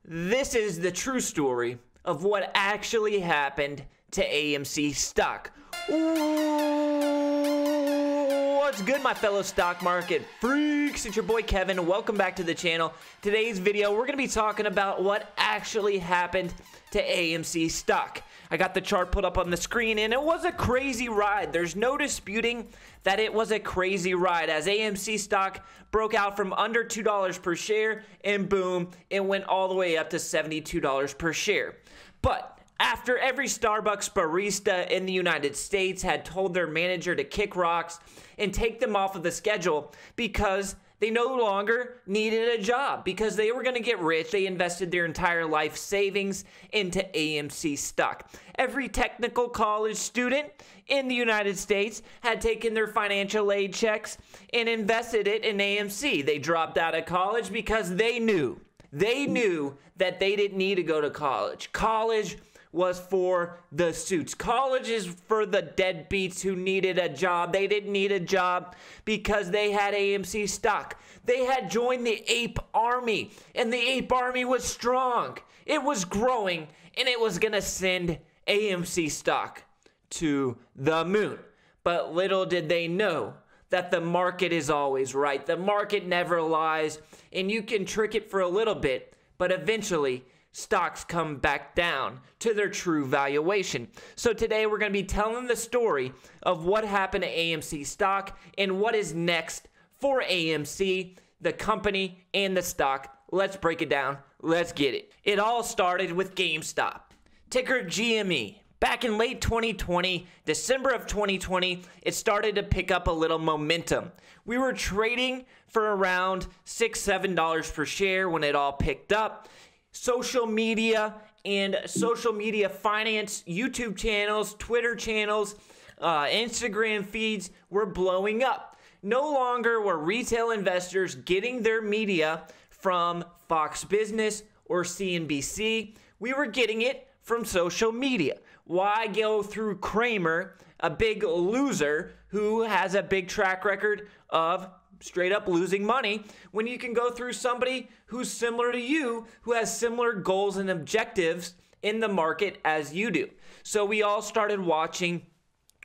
This is the true story of what actually happened to AMC stock. Ooh, what's good, my fellow stock market freaks? It's your boy Kevin. Welcome back to the channel. Today's video, we're going to be talking about what actually happened to AMC stock. I got the chart put up on the screen, and it was a crazy ride. There's no disputing that it was a crazy ride, as AMC stock broke out from under $2 per share, and boom, it went all the way up to $72 per share. But after every Starbucks barista in the United States had told their manager to kick rocks and take them off of the schedule because they no longer needed a job, because they were going to get rich, they invested their entire life savings into AMC stock. Every technical college student in the United States had taken their financial aid checks and invested it in AMC. They dropped out of college because they knew that they didn't need to go to college. College was for the suits. College is for the deadbeats who needed a job. They didn't need a job because they had AMC stock. They had joined the Ape Army, and the Ape Army was strong. It was growing, and it was gonna send AMC stock to the moon. But little did they know that the market is always right. The market never lies, and you can trick it for a little bit, but eventually stocks come back down to their true valuation. So today we're going to be telling the story of what happened to AMC stock and what is next for AMC, the company, and the stock. Let's break it down. Let's get it. It all started with GameStop, ticker GME. Back in late 2020, December of 2020, it started to pick up a little momentum. We were trading for around $6, $7 per share when it all picked up. Social media and social media finance, YouTube channels, Twitter channels, Instagram feeds were blowing up. No longer were retail investors getting their media from Fox Business or CNBC. We were getting it from social media. Why go through Kramer, a big loser who has a big track record of straight up losing money, when you can go through somebody who's similar to you, who has similar goals and objectives in the market as you do? So we all started watching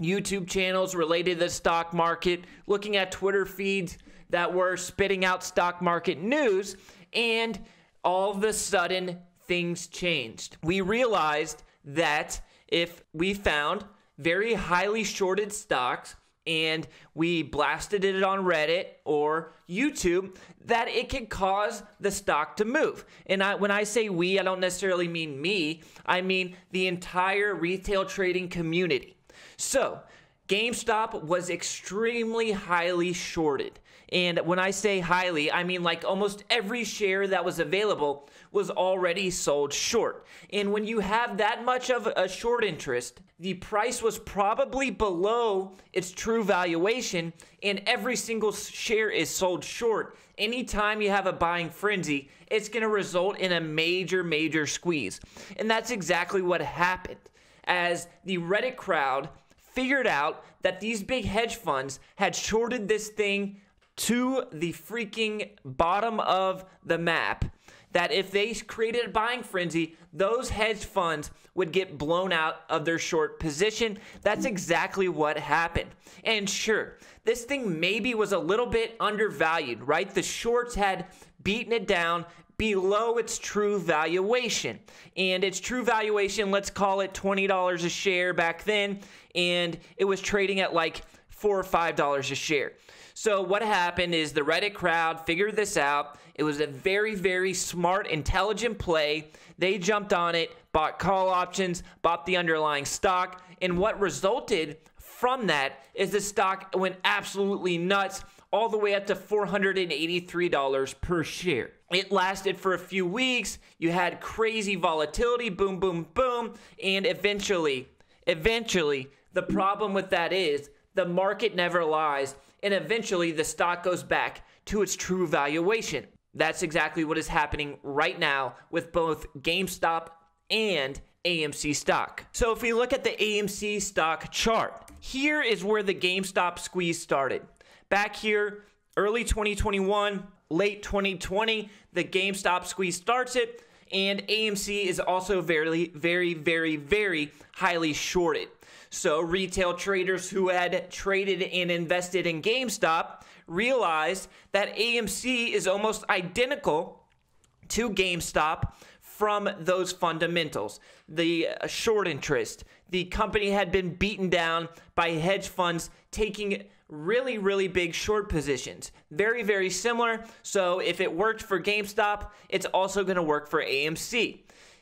YouTube channels related to the stock market, looking at Twitter feeds that were spitting out stock market news, and all of a sudden things changed. We realized that if we found very highly shorted stocks and we blasted it on Reddit or YouTube, that it can cause the stock to move. And when I say we, I don't necessarily mean me. I mean the entire retail trading community. So GameStop was extremely highly shorted. And when I say highly, I mean like almost every share that was available was already sold short. And when you have that much of a short interest, the price was probably below its true valuation, and every single share is sold short. Anytime you have a buying frenzy, it's going to result in a major squeeze. And that's exactly what happened, as the Reddit crowd figured out that these big hedge funds had shorted this thing to the freaking bottom of the map, that if they created a buying frenzy, those hedge funds would get blown out of their short position. That's exactly what happened. And sure, this thing maybe was a little bit undervalued, right? The shorts had beaten it down below its true valuation. And its true valuation, let's call it $20 a share back then, and it was trading at like $4 or $5 a share. So what happened is the Reddit crowd figured this out. It was a very smart, intelligent play. They jumped on it, bought call options, bought the underlying stock, and what resulted from that is the stock went absolutely nuts, all the way up to $483 per share. It lasted for a few weeks. You had crazy volatility, boom, and eventually, the problem with that is the market never lies, and eventually the stock goes back to its true valuation. That's exactly what is happening right now with both GameStop and AMC stock. So if we look at the AMC stock chart, here is where the GameStop squeeze started. Back here, early 2021, late 2020, the GameStop squeeze starts it, and AMC is also very, very, very, very highly shorted. So retail traders who had traded and invested in GameStop realized that AMC is almost identical to GameStop from those fundamentals. The short interest, the company had been beaten down by hedge funds taking really, really big short positions. Very, very similar. So if it worked for GameStop, it's also going to work for AMC.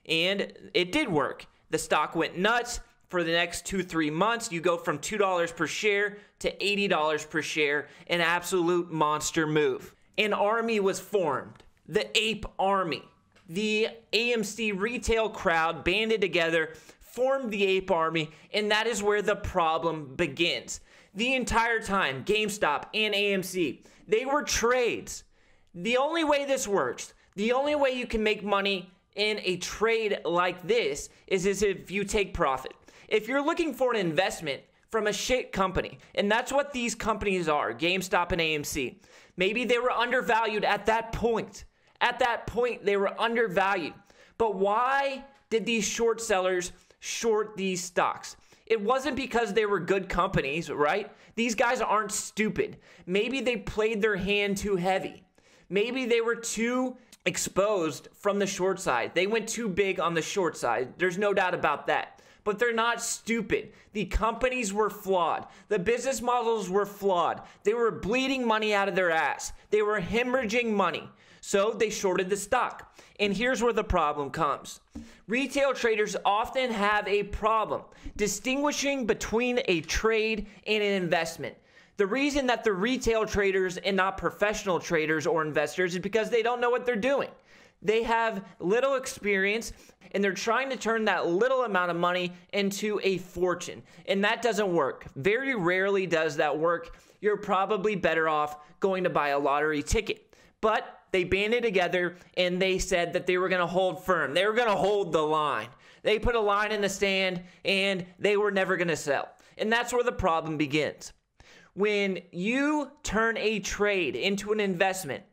And it did work. The stock went nuts. For the next 2-3 months, you go from $2 per share to $80 per share, an absolute monster move. An army was formed, the Ape Army. The AMC retail crowd banded together, formed the Ape Army, and that is where the problem begins. The entire time, GameStop and AMC, they were trades. The only way this works, the only way you can make money in a trade like this is if you take profit. If you're looking for an investment from a shit company, and that's what these companies are, GameStop and AMC, maybe they were undervalued at that point. At that point, they were undervalued. But why did these short sellers short these stocks? It wasn't because they were good companies, right? These guys aren't stupid. Maybe they played their hand too heavy. Maybe they were too exposed from the short side. They went too big on the short side. There's no doubt about that. But they're not stupid. The companies were flawed. The business models were flawed. They were bleeding money out of their ass. They were hemorrhaging money. So they shorted the stock. And here's where the problem comes. Retail traders often have a problem distinguishing between a trade and an investment. The reason that they're retail traders and not professional traders or investors is because they don't know what they're doing. They have little experience, and they're trying to turn that little amount of money into a fortune. And that doesn't work. Very rarely does that work. You're probably better off going to buy a lottery ticket. But they banded together, and they said that they were going to hold firm. They were going to hold the line. They put a line in the sand, and they were never going to sell. And that's where the problem begins. When you turn a trade into an investment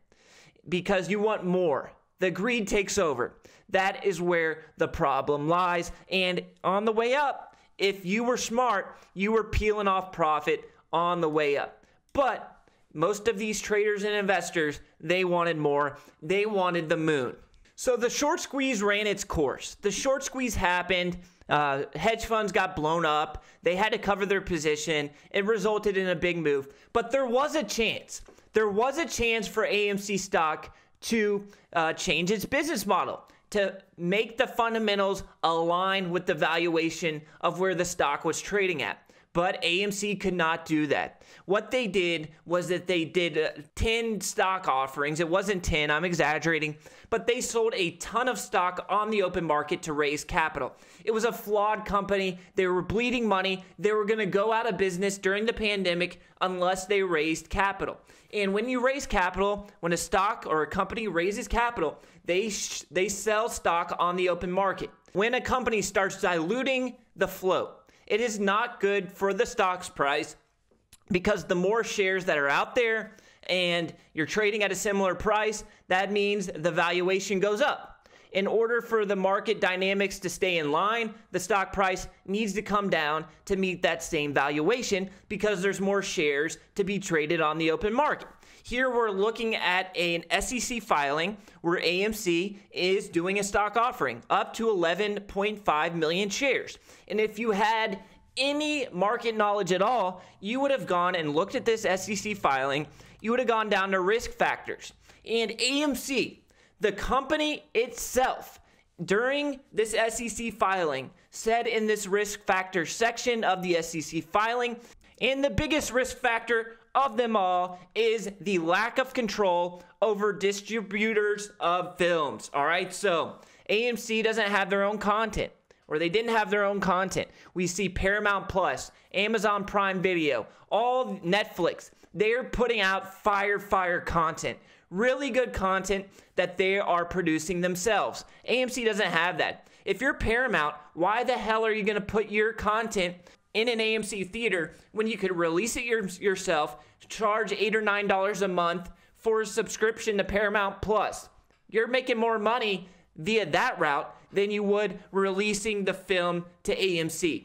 because you want more, the greed takes over. That is where the problem lies. And on the way up, if you were smart, you were peeling off profit on the way up. But most of these traders and investors, they wanted more. They wanted the moon. So the short squeeze ran its course. The short squeeze happened. Hedge funds got blown up. They had to cover their position. It resulted in a big move. But there was a chance. There was a chance for AMC stock to change its business model, to make the fundamentals align with the valuation of where the stock was trading at. But AMC could not do that. What they did was that they did 10 stock offerings. It wasn't 10, I'm exaggerating, but they sold a ton of stock on the open market to raise capital. It was a flawed company. They were bleeding money. They were going to go out of business during the pandemic unless they raised capital. And when you raise capital, when a stock or a company raises capital, they sell stock on the open market. When a company starts diluting the float, it is not good for the stock's price, because the more shares that are out there and you're trading at a similar price, that means the valuation goes up. In order for the market dynamics to stay in line, the stock price needs to come down to meet that same valuation, because there's more shares to be traded on the open market. Here we're looking at an SEC filing where AMC is doing a stock offering up to 11.5 million shares. And if you had any market knowledge at all, you would have gone and looked at this SEC filing. You would have gone down to risk factors. And AMC, the company itself, during this SEC filing, said in this risk factor section of the SEC filing, and the biggest risk factor of them all is the lack of control over distributors of films. All right, so AMC doesn't have their own content, or they didn't have their own content. We see Paramount Plus, Amazon Prime Video, all Netflix. They're putting out fire content, really good content that they are producing themselves. AMC doesn't have that. If you're Paramount, why the hell are you going to put your content in an AMC theater when you could release it yourself, charge $8 or $9 a month for a subscription to Paramount Plus? You're making more money via that route than you would releasing the film to AMC.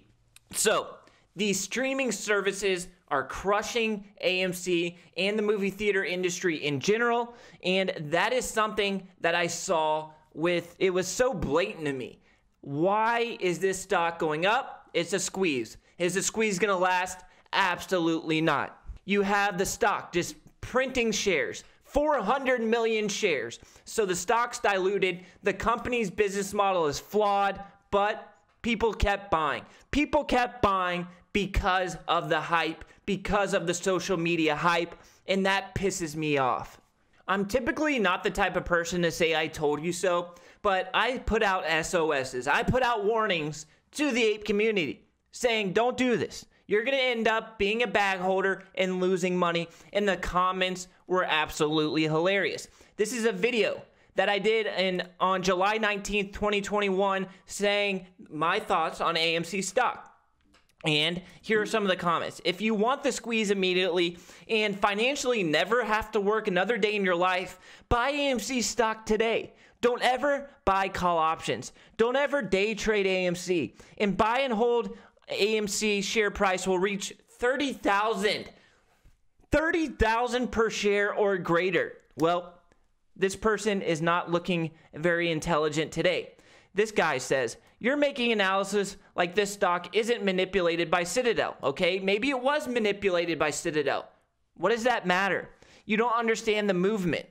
So these streaming services are crushing AMC and the movie theater industry in general, and that is something that I saw with, it was so blatant to me. Why is this stock going up? It's a squeeze. Is the squeeze going to last? Absolutely not. You have the stock just printing shares, 400 million shares. So the stock's diluted. The company's business model is flawed, but people kept buying. People kept buying because of the hype, because of the social media hype, and that pisses me off. I'm typically not the type of person to say I told you so, but I put out SOSs. I put out warnings to the ape community saying, don't do this. You're going to end up being a bag holder and losing money. And the comments were absolutely hilarious. This is a video that I did on July 19th, 2021, saying my thoughts on AMC stock. And here are some of the comments. If you want the squeeze immediately and financially never have to work another day in your life, buy AMC stock today. Don't ever buy call options. Don't ever day trade AMC. And buy and hold AMC share price will reach 30,000. 30,000 per share or greater. Well, this person is not looking very intelligent today. This guy says, you're making analysis like this stock isn't manipulated by Citadel, okay? Maybe it was manipulated by Citadel. What does that matter? You don't understand the movement.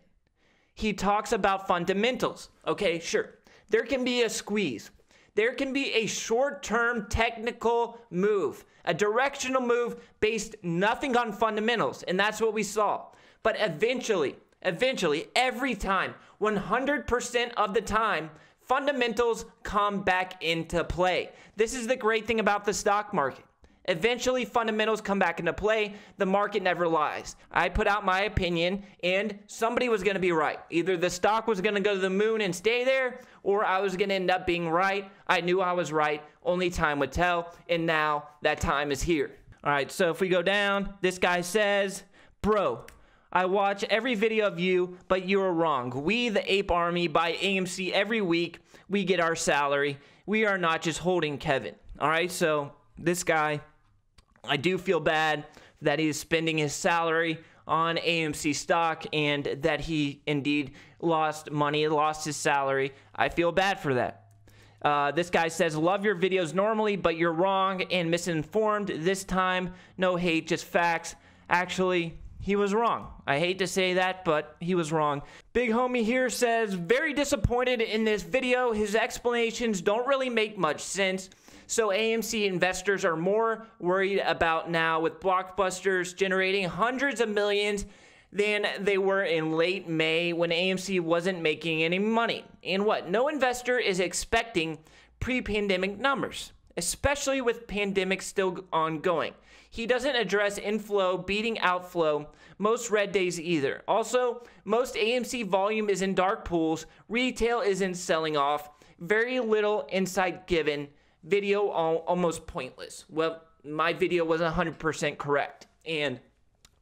He talks about fundamentals. Okay, sure. There can be a squeeze. There can be a short-term technical move, a directional move based nothing on fundamentals, and that's what we saw. But eventually, every time, 100% of the time, fundamentals come back into play. This is the great thing about the stock market. Eventually, fundamentals come back into play. The market never lies. I put out my opinion, and somebody was going to be right. Either the stock was going to go to the moon and stay there, or I was going to end up being right. I knew I was right. Only time would tell, and now that time is here. All right, so if we go down, this guy says, bro, I watch every video of you, but you are wrong. We, the Ape Army, buy AMC every week. We get our salary. We are not just holding Kevin. All right, so this guy, I do feel bad that he is spending his salary on AMC stock and that he indeed lost money, lost his salary. I feel bad for that. This guy says, love your videos normally, but you're wrong and misinformed this time. No hate, just facts. Actually, he was wrong. I hate to say that, but he was wrong. Big homie here says, very disappointed in this video. His explanations don't really make much sense. So AMC investors are more worried about now with blockbusters generating hundreds of millions than they were in late May when AMC wasn't making any money. And what? No investor is expecting pre-pandemic numbers, especially with pandemic still ongoing. He doesn't address inflow beating outflow, most red days either. Also, most AMC volume is in dark pools, retail isn't selling off, very little insight given, video almost pointless. Well, my video was 100% correct. And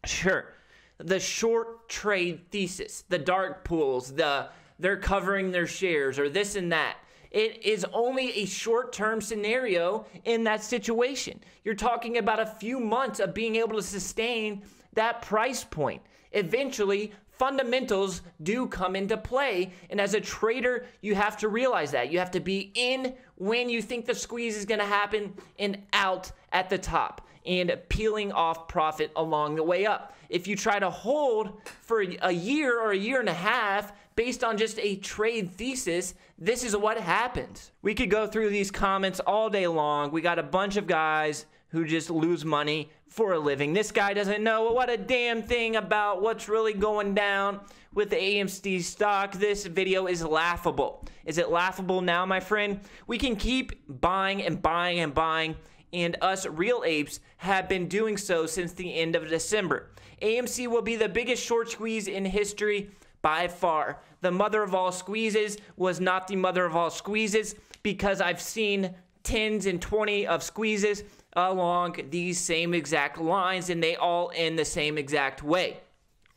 sure, the short trade thesis, the dark pools, they're covering their shares or this and that. It is only a short-term scenario in that situation. You're talking about a few months of being able to sustain that price point. Eventually, fundamentals do come into play, and as a trader, you have to realize that. You have to be in when you think the squeeze is going to happen and out at the top and peeling off profit along the way up. If you try to hold for a year or a year and a half based on just a trade thesis, this is what happens. We could go through these comments all day long. We got a bunch of guys who just lose money for a living. This guy doesn't know what a damn thing about what's really going down with the AMC stock. This video is laughable. Is it laughable now, my friend? We can keep buying and buying and buying, and us real apes have been doing so since the end of December. AMC will be the biggest short squeeze in history by far. The mother of all squeezes was not the mother of all squeezes because I've seen 10s and 20 of squeezes along these same exact lines, and they all end the same exact way.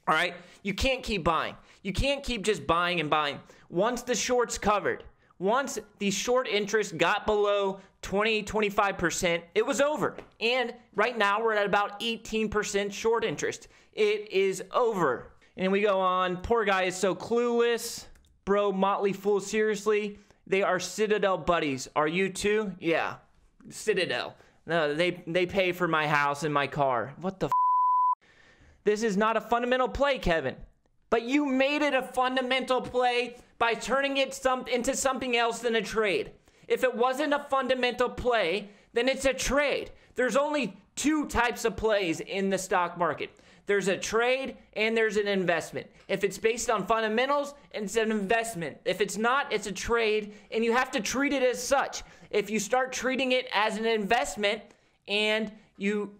All right? You can't keep buying. You can't keep just buying and buying. Once the short's covered, Once the short interest got below 20-25%, it was over. And right now we're at about 18% short interest. It is over. And we go on. Poor guy is so clueless. Bro, Motley Fool, seriously. They are Citadel buddies. Are you too? Yeah. Citadel. No, they pay for my house and my car. What the f? This is not a fundamental play, Kevin. But you made it a fundamental play by turning it into something else than a trade. If it wasn't a fundamental play, then it's a trade. There's only two types of plays in the stock market. There's a trade and there's an investment. If it's based on fundamentals, it's an investment. If it's not, it's a trade, and you have to treat it as such. If you start treating it as an investment and you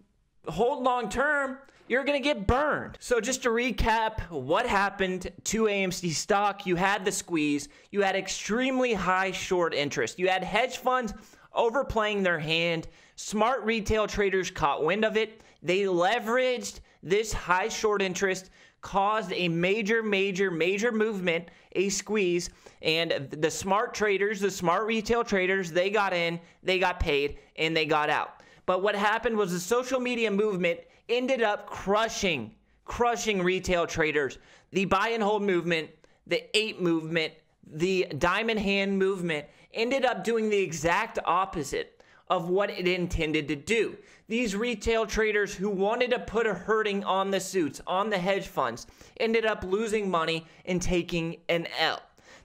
hold long term, you're going to get burned. So just to recap what happened to AMC stock, you had the squeeze, you had extremely high short interest, you had hedge funds overplaying their hand, smart retail traders caught wind of it, they leveraged this high short interest, caused a major movement, a squeeze, and the smart traders, the smart retail traders, they got in, they got paid, and they got out. But what happened was the social media movement ended up crushing retail traders. The buy and hold movement, the Ape movement, the diamond hand movement ended up doing the exact opposite of what it intended to do. These retail traders who wanted to put a hurting on the suits, on the hedge funds, ended up losing money and taking an L.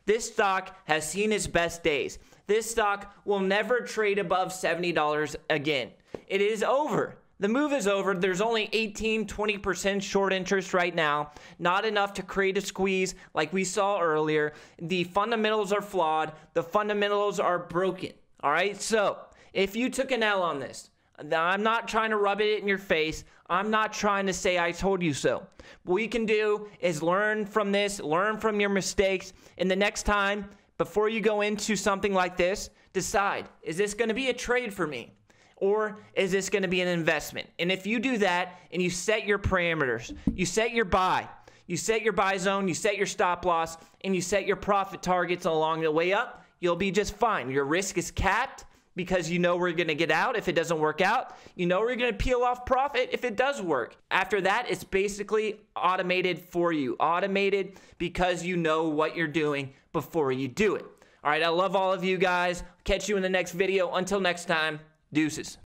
This stock has seen its best days. This stock will never trade above $70 again. It is over. The move is over. There's only 18-20% short interest right now. Not enough to create a squeeze like we saw earlier. The fundamentals are flawed. The fundamentals are broken. All right? So if you took an L on this, I'm not trying to rub it in your face. I'm not trying to say I told you so. What we can do is learn from this, learn from your mistakes, and the next time, before you go into something like this, decide, is this going to be a trade for me? Or is this going to be an investment? And if you do that and you set your parameters, you set your buy zone, you set your stop loss, and you set your profit targets along the way up, you'll be just fine. Your risk is capped because you know we're going to get out if it doesn't work out. You know we're going to peel off profit if it does work. After that, it's basically automated for you. Automated because you know what you're doing before you do it. All right, I love all of you guys. Catch you in the next video. Until next time. Deuces.